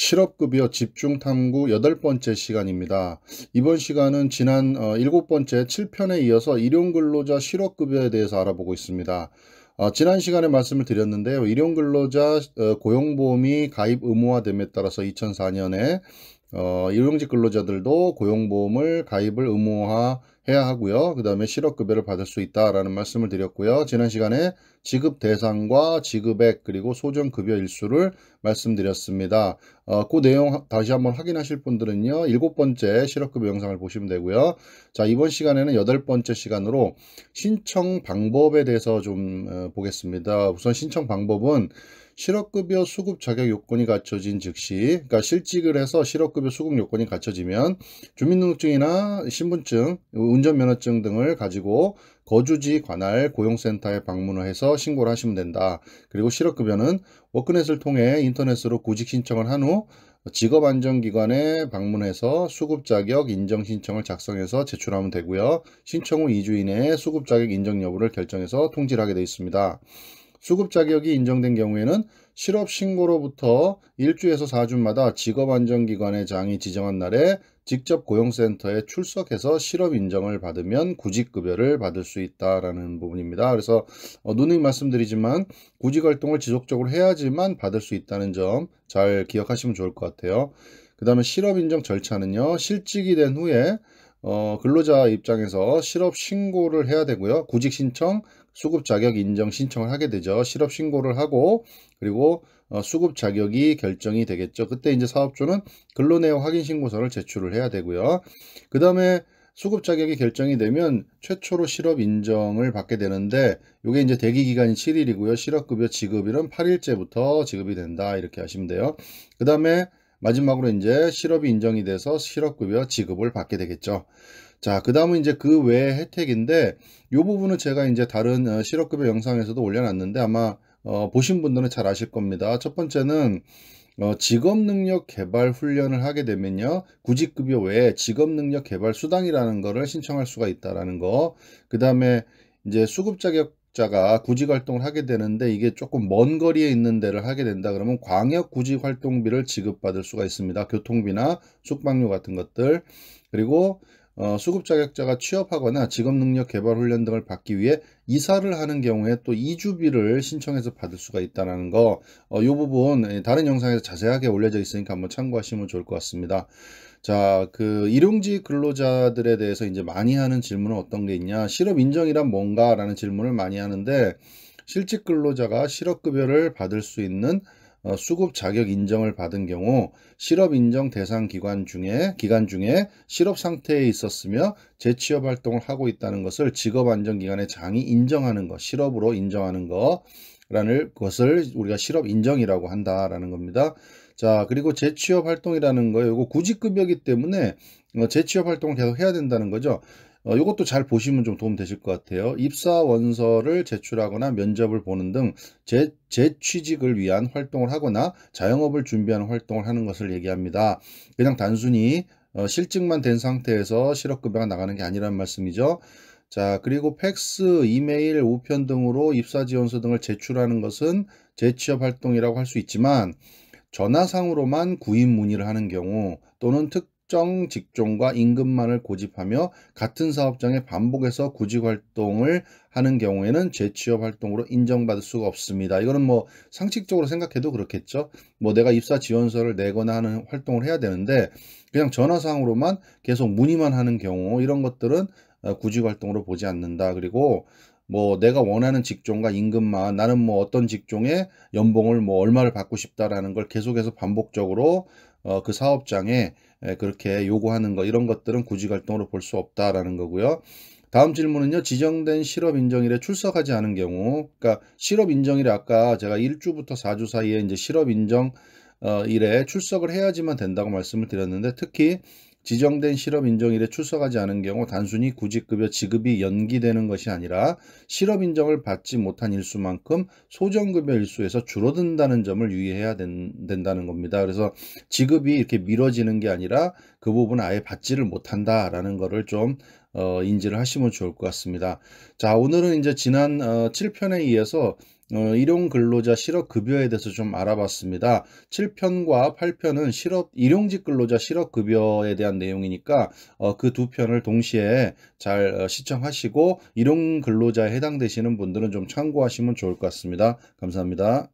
실업급여 집중탐구 8번째 시간입니다. 이번 시간은 지난 7번째 7편에 이어서 일용근로자 실업급여에 대해서 알아보고 있습니다. 지난 시간에 말씀을 드렸는데요. 일용근로자 고용보험이 가입 의무화됨에 따라서 2004년에 일용직 근로자들도 고용보험을 가입을 의무화해야 하고요. 그 다음에 실업급여를 받을 수 있다라는 말씀을 드렸고요. 지난 시간에 지급 대상과 지급액 그리고 소정급여 일수를 말씀드렸습니다. 그 내용 다시 한번 확인하실 분들은요. 7번째 실업급여 영상을 보시면 되고요. 자, 이번 시간에는 8번째 시간으로 신청 방법에 대해서 좀 보겠습니다. 우선 신청 방법은 실업급여 수급 자격 요건이 갖춰진 즉시, 그러니까 실직을 해서 실업급여 수급 요건이 갖춰지면 주민등록증이나 신분증, 운전면허증 등을 가지고 거주지 관할 고용센터에 방문을 해서 신고를 하시면 된다. 그리고 실업급여는 워크넷을 통해 인터넷으로 구직 신청을 한 후 직업안정기관에 방문해서 수급자격 인정 신청을 작성해서 제출하면 되고요. 신청 후 2주 이내에 수급자격 인정 여부를 결정해서 통지를 하게 되어 있습니다. 수급 자격이 인정된 경우에는 실업신고로부터 1주에서 4주마다 직업안정기관의 장이 지정한 날에 직접 고용센터에 출석해서 실업인정을 받으면 구직급여를 받을 수 있다라는 부분입니다. 그래서 누누이 말씀드리지만 구직활동을 지속적으로 해야지만 받을 수 있다는 점 잘 기억하시면 좋을 것 같아요. 그 다음에 실업인정 절차는요. 실직이 된 후에 근로자 입장에서 실업 신고를 해야 되고요. 구직 신청, 수급 자격 인정 신청을 하게 되죠. 실업 신고를 하고 그리고 수급 자격이 결정이 되겠죠. 그때 이제 사업주는 근로 내역 확인 신고서를 제출을 해야 되고요. 그 다음에 수급 자격이 결정이 되면 최초로 실업 인정을 받게 되는데 이게 이제 대기 기간이 7일이고요. 실업급여 지급일은 8일째부터 지급이 된다. 이렇게 하시면 돼요. 그 다음에 마지막으로 이제 실업이 인정이 돼서 실업급여 지급을 받게 되겠죠. 자, 그 다음은 이제 그 외의 혜택인데, 이 부분은 제가 이제 다른 실업급여 영상에서도 올려놨는데, 아마, 보신 분들은 잘 아실 겁니다. 첫 번째는, 직업능력 개발 훈련을 하게 되면요, 구직급여 외에 직업능력 개발 수당이라는 거를 신청할 수가 있다라는 거. 그 다음에 이제 수급 자격자가 구직 활동을 하게 되는데 이게 조금 먼 거리에 있는 데를 하게 된다 그러면 광역 구직 활동비를 지급받을 수가 있습니다. 교통비나 숙박료 같은 것들. 그리고 수급 자격자가 취업하거나 직업능력 개발 훈련 등을 받기 위해 이사를 하는 경우에 또 이주비를 신청해서 받을 수가 있다는 거, 이 부분 다른 영상에서 자세하게 올려져 있으니까 한번 참고하시면 좋을 것 같습니다. 자, 그 일용직 근로자들에 대해서 이제 많이 하는 질문은 어떤 게 있냐? 실업 인정이란 뭔가라는 질문을 많이 하는데 실직 근로자가 실업급여를 받을 수 있는 수급 자격 인정을 받은 경우 실업 인정 대상 기간 중에 실업 상태에 있었으며 재취업 활동을 하고 있다는 것을 직업안정기관의 장이 인정하는 것, 실업으로 인정하는 거라는 것을 우리가 실업 인정이라고 한다라는 겁니다. 자, 그리고 재취업 활동이라는 거예요. 이거 구직급여이기 때문에 재취업 활동을 계속 해야 된다는 거죠. 이것도 잘 보시면 좀 도움 되실 것 같아요. 입사 원서를 제출하거나 면접을 보는 등 재취직을 위한 활동을 하거나 자영업을 준비하는 활동을 하는 것을 얘기합니다. 그냥 단순히 실직만 된 상태에서 실업급여가 나가는 게 아니라는 말씀이죠. 자, 그리고 팩스, 이메일, 우편 등으로 입사지원서 등을 제출하는 것은 재취업 활동이라고 할 수 있지만 전화상으로만 구인 문의를 하는 경우 또는 특정 직종과 임금만을 고집하며 같은 사업장에 반복해서 구직 활동을 하는 경우에는 재취업 활동으로 인정받을 수가 없습니다. 이거는 뭐 상식적으로 생각해도 그렇겠죠. 뭐 내가 입사 지원서를 내거나 하는 활동을 해야 되는데 그냥 전화상으로만 계속 문의만 하는 경우 이런 것들은 구직 활동으로 보지 않는다. 그리고 뭐 내가 원하는 직종과 임금만 나는 뭐 어떤 직종에 연봉을 뭐 얼마를 받고 싶다라는 걸 계속해서 반복적으로 그 사업장에 그렇게 요구하는 거 이런 것들은 구직활동으로 볼 수 없다라는 거고요. 다음 질문은요. 지정된 실업인정일에 출석하지 않은 경우 그러니까 실업인정일에 아까 제가 1주부터 4주 사이에 이제 실업인정 일에 출석을 해야지만 된다고 말씀을 드렸는데 특히 지정된 실업인정일에 출석하지 않은 경우 단순히 구직급여 지급이 연기되는 것이 아니라 실업인정을 받지 못한 일수만큼 소정급여 일수에서 줄어든다는 점을 유의해야 된다는 겁니다. 그래서 지급이 이렇게 미뤄지는 게 아니라 그 부분을 아예 받지를 못한다라는 거를 좀 인지를 하시면 좋을 것 같습니다. 자, 오늘은 이제 지난 7편에 이어서 일용 근로자 실업급여에 대해서 좀 알아봤습니다. 7편과 8편은 일용직 근로자 실업급여에 대한 내용이니까 그 두 편을 동시에 잘 시청하시고 일용 근로자에 해당되시는 분들은 좀 참고하시면 좋을 것 같습니다. 감사합니다.